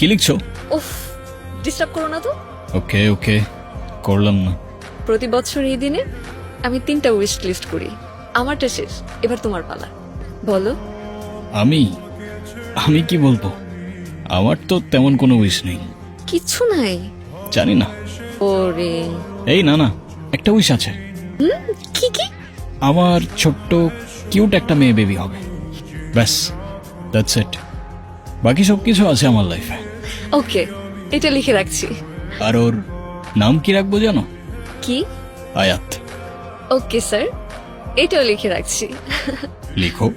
কি লিখছো? উফ, ডিস্টার্ব করো না তো। ওকে ওকে, করলাম না। প্রতি বছর এই দিনে আমি 3টা উইশ লিস্ট করি। আমারটা শেষ, এবার তোমার পালা। বলো। আমি আমি কি বলবো? আমার তো তেমন কোনো উইশ নেই। কিচ্ছু নাই? জানি না। ওরে, এই না না, একটা উইশ আছে। কি কি? আমার ছোট্ট কিউট একটা মেয়ে বেবি হবে, ব্যাস, দ্যাটস ইট। বাকি সব কিছু আছে আমার লাইফে। ওকে, এটা লিখে রাখছি। আর ওর নাম কি রাখবো জানো? কি? আয়াত। ওকে স্যার, এটাও লিখে রাখছি। লিখো।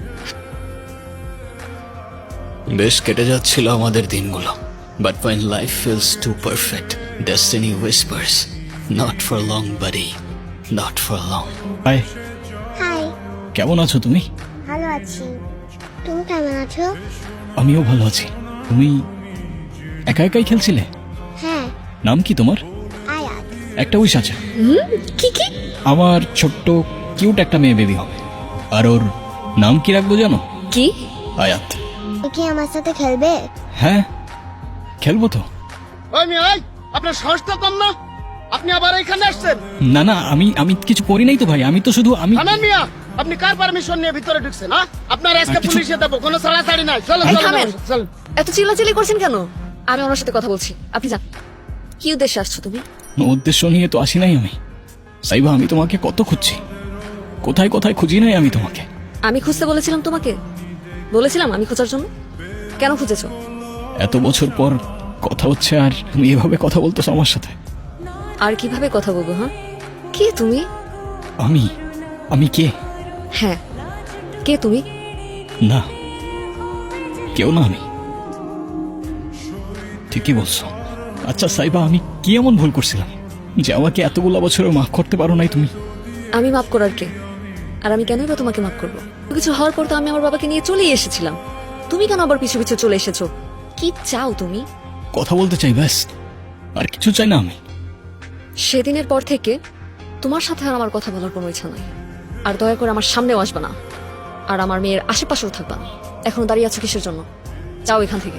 বেশ কেটে যাচ্ছিল আমাদের দিনগুলো, but when life feels too perfect, destiny whispers, not for long buddy, not for long. Hi, hi, কেমন আছো তুমি? ভালো আছি। তুমি কেমন আছো? আমিও ভালো আছি। তুমি একা একাই খেলছিলে? হ্যাঁ, নাম কি তোমার? আয়াত। একটা উইশ আছে। কি কি? আমার ছোট্ট কিউট একটা মেয়ে বেবি হবে, আর ওর নাম কি রাখবো জানো? কি? আয়াত। তুমি কি আমার সাথে খেলবে? হ্যাঁ, খেলবো তো। ওই মিয়া, ওই, আপনার সাহস তো কম না? আপনি আবার এখানে আসছেন? না না, আমি কিছু করি নাই তো ভাই, আমি তো শুধু থামেন মিয়া, আপনি কার পারমিশন নিয়ে ভিতরে ঢুকছেন? হ্যাঁ, আপনার আজকে কিছু- পুলিশে দেবো, কোনো ছাড়াছাড়ি নাই। চলো এই চলো থামেন। চলো। এত চিল্লাচিল্লি করছেন কেন? আমি ওনার সাথে কথা বলছি, আপনি যান। কি উদ্দেশ্যে আসছো তুমি? উদ্দেশ্য নিয়ে তো আসি নাই আমি। সাইবা, আমি তোমাকে কত খুঁজছি, কোথায় কোথায় খুঁজি নাই আমি তোমাকে। আমি খুঁজতে বলেছিলাম তোমাকে? বলেছিলাম আমি খোঁজার জন্য? কেন খুঁজেছো? এত বছর পর কথা হচ্ছে আর তুমি এভাবে কথা বলতেছো আমার সাথে। আর কিভাবে কথা বলবো? হ্যাঁ, কে তুমি? আমি আমি কে? হ্যাঁ, কে তুমি? না, কেউ না আমি। ঠিকই বলছো। আচ্ছা সাইবা, আমি কি এমন ভুল করছিলাম যে আমাকে এতগুলো বছরে মাফ করতে পারো নাই তুমি? আমি মাফ করার কে? আর আমি কেনই বা তোমাকে মাফ করবো? কিছু হওয়ার পর তো আমি আমার বাবাকে নিয়ে চলেই এসেছিলাম। তুমি কেন আবার পিছু পিছু চলে এসেছো? কি চাও তুমি? কথা বলতে চাই, ব্যাস, আর কিছু চাই না আমি। সেদিনের পর থেকে তোমার সাথে আর আমার কথা বলার কোনো ইচ্ছা নাই। আর দয়া করে আমার সামনেও আসবে না, আর আমার মেয়ের আশেপাশেও থাকবা না। এখন দাঁড়িয়ে আছো কিসের জন্য? যাও এখান থেকে।